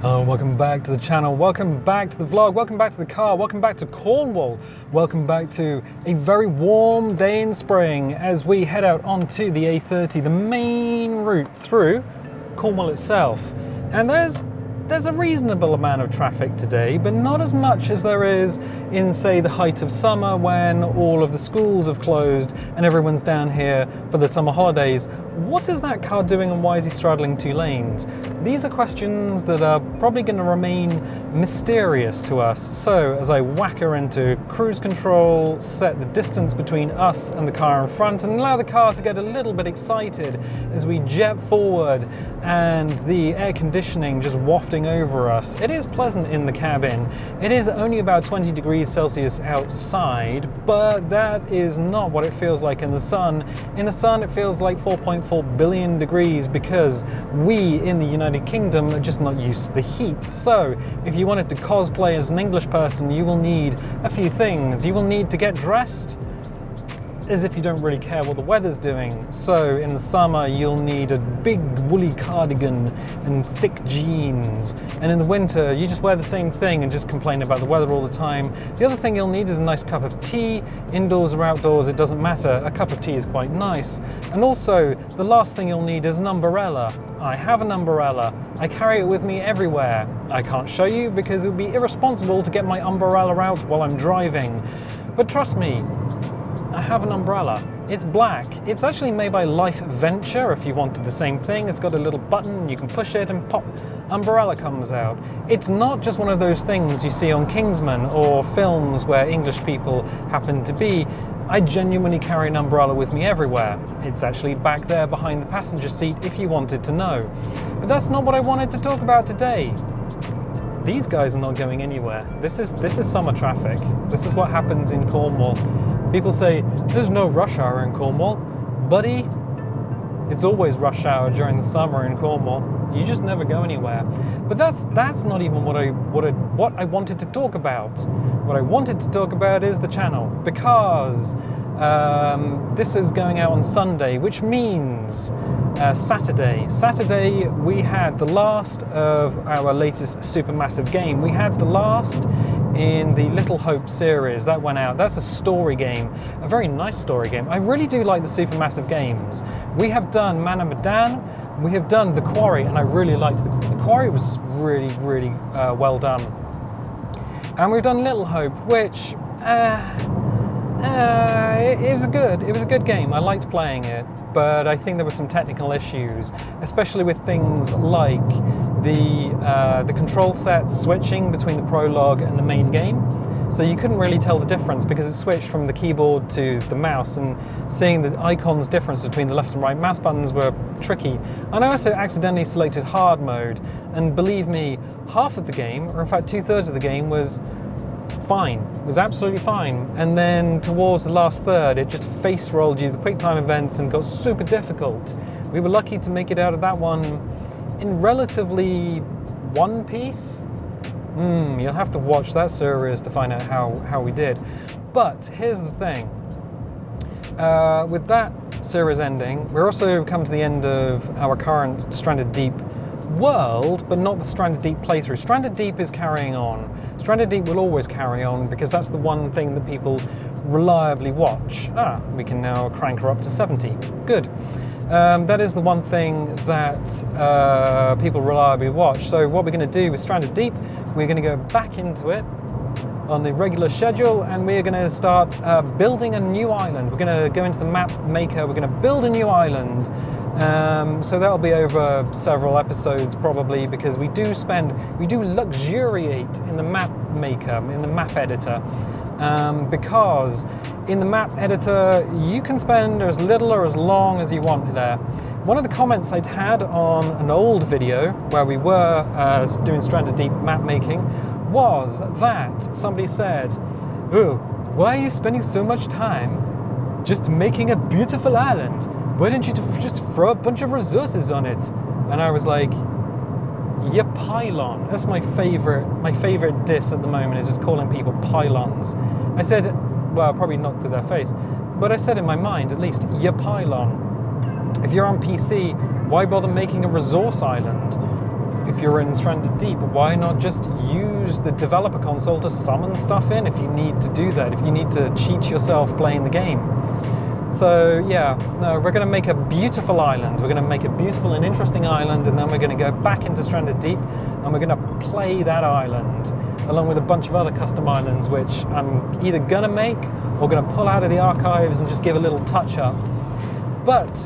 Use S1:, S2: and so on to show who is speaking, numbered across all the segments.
S1: Welcome back to the channel, welcome back to the vlog, welcome back to the car, welcome back to Cornwall, welcome back to a very warm day in spring as we head out onto the A30, the main route through Cornwall itself. And there's a reasonable amount of traffic today, but not as much as there is in, say, the height of summer when all of the schools have closed and everyone's down here for the summer holidays. What is that car doing and why is he straddling two lanes? These are questions that are probably going to remain mysterious to us. So as I whack her into cruise control, set the distance between us and the car in front and allow the car to get a little bit excited as we jet forward and the air conditioning just wafting over us. It is pleasant in the cabin. It is only about 20 degrees Celsius outside, but that is not what it feels like in the sun. In the sun, it feels like 4.4 billion degrees because we in the United Kingdom are just not used to the heat. So if you wanted to cosplay as an English person, you will need a few things. You will need to get dressed as if you don't really care what the weather's doing. So in the summer, you'll need a big woolly cardigan and thick jeans. And in the winter, you just wear the same thing and just complain about the weather all the time. The other thing you'll need is a nice cup of tea. Indoors or outdoors, it doesn't matter. A cup of tea is quite nice. And also, the last thing you'll need is an umbrella. I have an umbrella. I carry it with me everywhere. I can't show you because it would be irresponsible to get my umbrella out while I'm driving. But trust me, I have an umbrella. It's black. It's actually made by Life Venture if you wanted the same thing. It's got a little button, you can push it and pop, umbrella comes out. It's not just one of those things you see on Kingsman or films where English people happen to be. I genuinely carry an umbrella with me everywhere. It's actually back there behind the passenger seat if you wanted to know. But that's not what I wanted to talk about today. These guys are not going anywhere. This is summer traffic. This is what happens in Cornwall. People say, there's no rush hour in Cornwall. Buddy, it's always rush hour during the summer in Cornwall. You just never go anywhere. But that's not even what I wanted to talk about. What I wanted to talk about is the channel, because this is going out on Sunday, which means Saturday. Saturday we had the last of our latest supermassive game. We had the last in the Little Hope series that went out. That's a story game, a very nice story game. I really do like the supermassive games. We have done Man of Medan, we have done The Quarry, and I really liked the Quarry. Was really well done. And we've done Little Hope, which it was a good game. I liked playing it, but I think there were some technical issues, especially with things like the control set switching between the prologue and the main game. So you couldn't really tell the difference because it switched from the keyboard to the mouse, and seeing the icons difference between the left and right mouse buttons were tricky. And I also accidentally selected hard mode, and believe me, half of the game, or in fact 2/3 of the game, was fine. It was absolutely fine. And then towards the last third, it just face rolled you the quick time events and got super difficult. We were lucky to make it out of that one in relatively one piece. You'll have to watch that series to find out how we did. But here's the thing. With that series ending, we're also come to the end of our current Stranded Deep world, but not the Stranded Deep playthrough. Stranded Deep is carrying on. Stranded Deep will always carry on because that's the one thing that people reliably watch. We can now crank her up to 70. Good. That is the one thing that people reliably watch. So what we're going to do with Stranded Deep, we're going to go back into it on the regular schedule, and we're going to start building a new island. We're going to go into the map maker, we're going to build a new island. So that'll be over several episodes probably, because we do luxuriate in the map maker, in the map editor. Because in the map editor you can spend as little or as long as you want there. One of the comments I'd had on an old video where we were doing Stranded Deep map making was that somebody said, "Oh, why are you spending so much time just making a beautiful island? Why don't you just throw a bunch of resources on it?" And I was like, "You pylon." That's my favorite diss at the moment, is just calling people pylons. I said, well, probably not to their face, but I said in my mind at least, "You pylon." If you're on PC, why bother making a resource island? if you're in Stranded Deep, why not just use the developer console to summon stuff in if you need to do that, if you need to cheat yourself playing the game. So yeah, no, we're going to make a beautiful island. We're going to make a beautiful and interesting island, and then we're going to go back into Stranded Deep, and we're going to play that island, along with a bunch of other custom islands, which I'm either going to make or going to pull out of the archives and just give a little touch up. But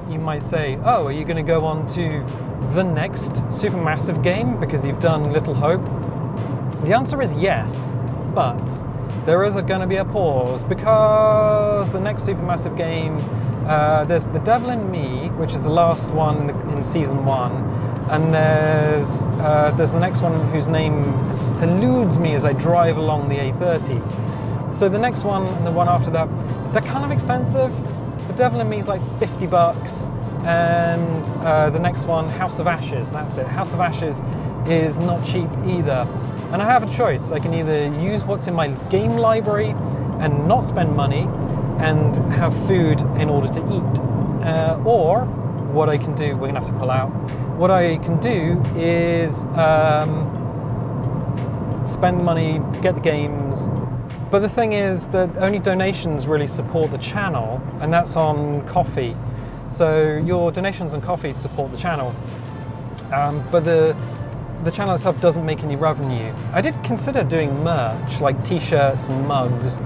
S1: you might say, oh, are you going to go on to the next supermassive game because you've done Little Hope? The answer is yes, but there is going to be a pause, because the next supermassive game, there's The Devil in Me, which is the last one in season 1, and there's the next one whose name eludes me as I drive along the A30. So the next one and the one after that, they're kind of expensive. The Devil in Me is like $50, and the next one, House of Ashes, that's it. House of Ashes is not cheap either. And I have a choice. I can either use what's in my game library and not spend money and have food in order to eat. Or what I can do, we're going to have to pull out. What I can do is spend money, get the games. But the thing is that only donations really support the channel, and that's on Ko-fi. So your donations on Ko-fi support the channel. But the channel itself doesn't make any revenue. I did consider doing merch, like t-shirts and mugs,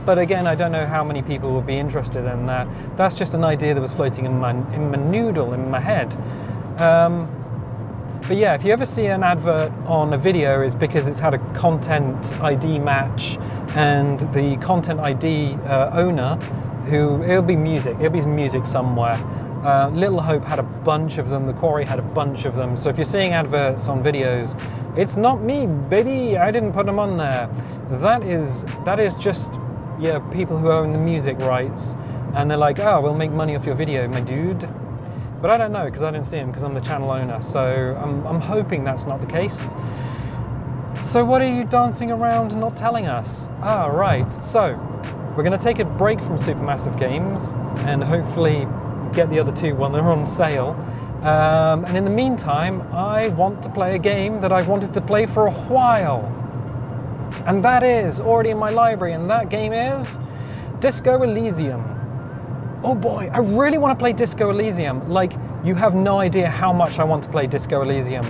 S1: but again, I don't know how many people would be interested in that. That's just an idea that was floating in my noodle, in my head. But yeah, if you ever see an advert on a video, it's because it's had a content ID match, and the content ID owner, it'll be music somewhere. Little Hope had a bunch of them, The Quarry had a bunch of them, so if you're seeing adverts on videos, it's not me, baby, I didn't put them on there. That is just, yeah, people who own the music rights, and they're like, oh, we'll make money off your video, my dude. But I don't know, because I didn't see them, because I'm the channel owner, so I'm hoping that's not the case. So what are you dancing around and not telling us? Ah, right, so we're going to take a break from supermassive games, and hopefully get the other two when they're on sale. And in the meantime, I want to play a game that I've wanted to play for a while. And that is already in my library, and that game is Disco Elysium. Oh boy, I really want to play Disco Elysium. Like, you have no idea how much I want to play Disco Elysium.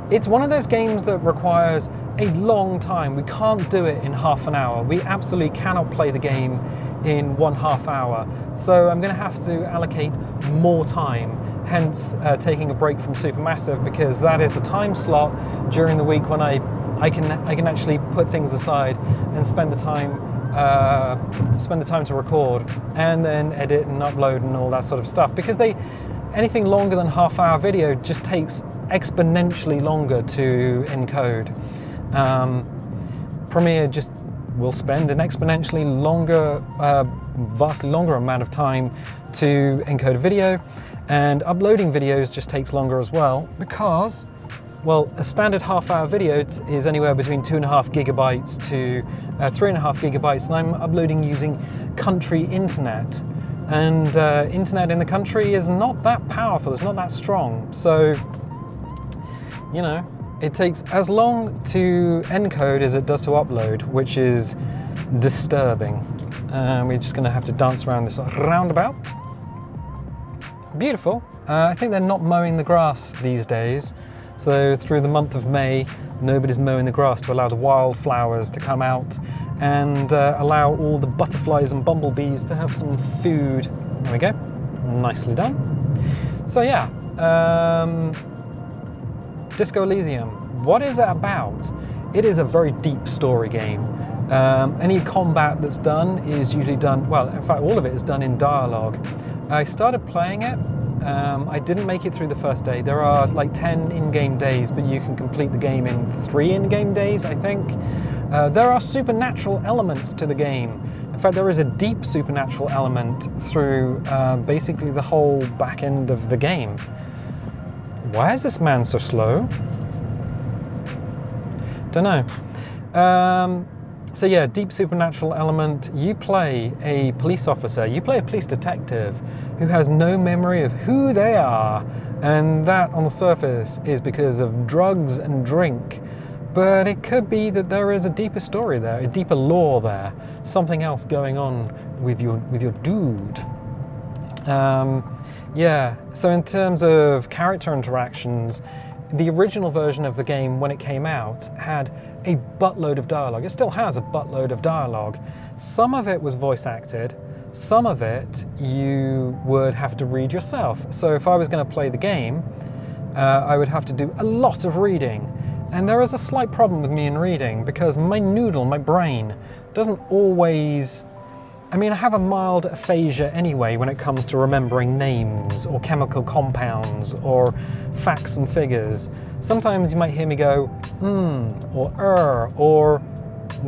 S1: It's one of those games that requires a long time. We can't do it in half an hour. We absolutely cannot play the game in 1/2 hour. So I'm going to have to allocate more time, hence taking a break from Supermassive, because that is the time slot during the week when I can actually put things aside and spend the time to record and then edit and upload and all that sort of stuff, because anything longer than half-hour video just takes exponentially longer to encode. Premiere just will spend an exponentially longer, vastly longer amount of time to encode a video, and uploading videos just takes longer as well, because, well, a standard half-hour video is anywhere between 2.5 gigabytes to 3.5 gigabytes, and I'm uploading using country internet. And internet in the country is not that powerful, it's not that strong. So, you know, it takes as long to encode as it does to upload, which is disturbing. We're just going to have to dance around this roundabout. Beautiful. I think they're not mowing the grass these days. So through the month of May, nobody's mowing the grass to allow the wildflowers to come out and allow all the butterflies and bumblebees to have some food. There we go. Nicely done. So yeah, Disco Elysium. What is it about? It is a very deep story game. Any combat that's done is usually done, well, in fact, all of it is done in dialogue. I started playing it. I didn't make it through the first day. There are like 10 in-game days, but you can complete the game in 3 in-game days, I think. There are supernatural elements to the game. In fact, there is a deep supernatural element through basically the whole back end of the game. Why is this man so slow? Don't know. So yeah, deep supernatural element. You play a police officer, you play a police detective who has no memory of who they are, And that on the surface is because of drugs and drink. But it could be that there is a deeper story there, a deeper lore there, something else going on with your dude. Yeah, so in terms of character interactions, the original version of the game when it came out had a buttload of dialogue. It still has a buttload of dialogue. Some of it was voice acted, some of it you would have to read yourself. So if I was going to play the game, I would have to do a lot of reading. And there is a slight problem with me in reading because my brain, doesn't always... I mean, I have a mild aphasia anyway when it comes to remembering names or chemical compounds or facts and figures. Sometimes you might hear me go, or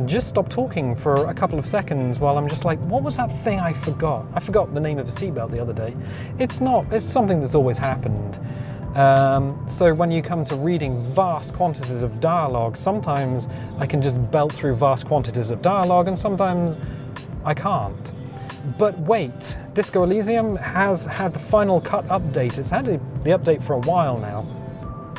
S1: just stop talking for a couple of seconds while I'm just like, what was that thing I forgot? I forgot the name of a seatbelt the other day. It's something that's always happened. So when you come to reading vast quantities of dialogue, sometimes I can just belt through vast quantities of dialogue and sometimes I can't. But wait, Disco Elysium has had the Final Cut update. It's had the update for a while now.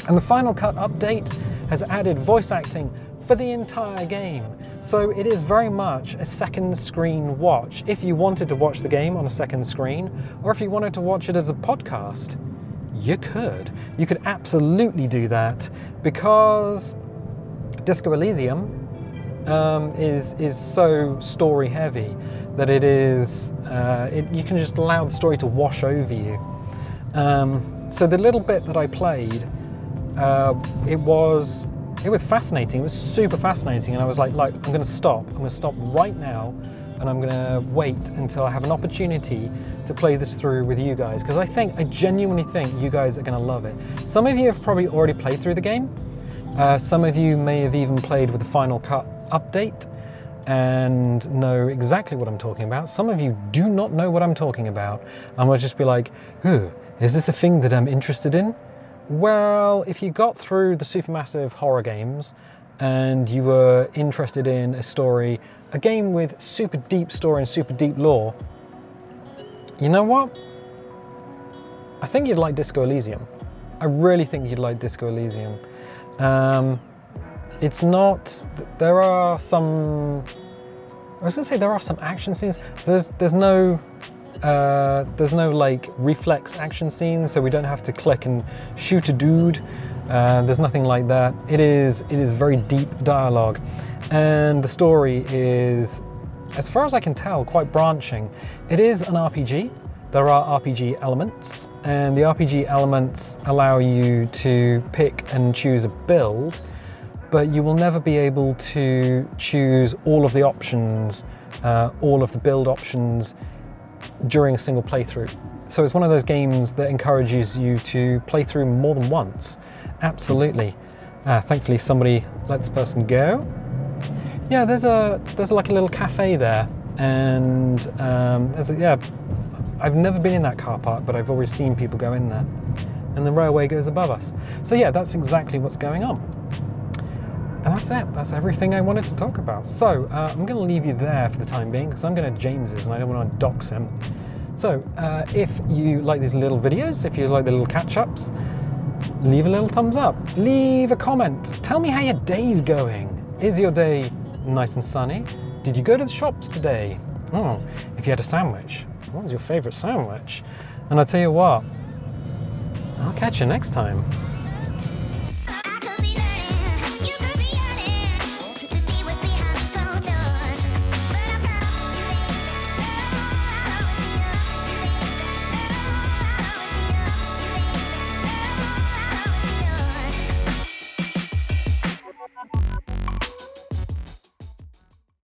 S1: And the Final Cut update has added voice acting for the entire game. So it is very much a second screen watch. If you wanted to watch the game on a second screen, or if you wanted to watch it as a podcast, you could. You could absolutely do that because Disco Elysium is so story heavy that it is you can just allow the story to wash over you. So the little bit that I played, it was fascinating. It was super fascinating, and I was like, I'm going to stop. I'm going to stop right now, and I'm going to wait until I have an opportunity to play this through with you guys, because I genuinely think you guys are going to love it. Some of you have probably already played through the game. Some of you may have even played with the Final Cut update and know exactly what I'm talking about. Some of you do not know what I'm talking about and will just be like, is this a thing that I'm interested in? Well, if you got through the supermassive horror games and you were interested in a story, a game with super deep story and super deep lore, you know what? I think you'd like Disco Elysium. I really think you'd like Disco Elysium. It's not, there are some, I was gonna say there are some action scenes. There's no like reflex action scenes, so we don't have to click and shoot a dude. There's nothing like that. It is very deep dialogue, and the story is, as far as I can tell, quite branching. It is an RPG. There are RPG elements, and the RPG elements allow you to pick and choose a build, but you will never be able to choose all of the options, all of the build options during a single playthrough. So it's one of those games that encourages you to play through more than once. Absolutely. Thankfully somebody let this person go. Yeah, there's like a little cafe there, and I've never been in that car park, but I've always seen people go in there. And the railway goes above us. So yeah, that's exactly what's going on. And that's it. That's everything I wanted to talk about. So I'm going to leave you there for the time being, because I'm going to James's and I don't want to dox him. So if you like these little videos, if you like the little catch-ups, leave a little thumbs up. Leave a comment. Tell me how your day's going. Is your day nice and sunny? Did you go to the shops today? Oh, if you had a sandwich, what was your favourite sandwich? And I'll tell you what, I'll catch you next time.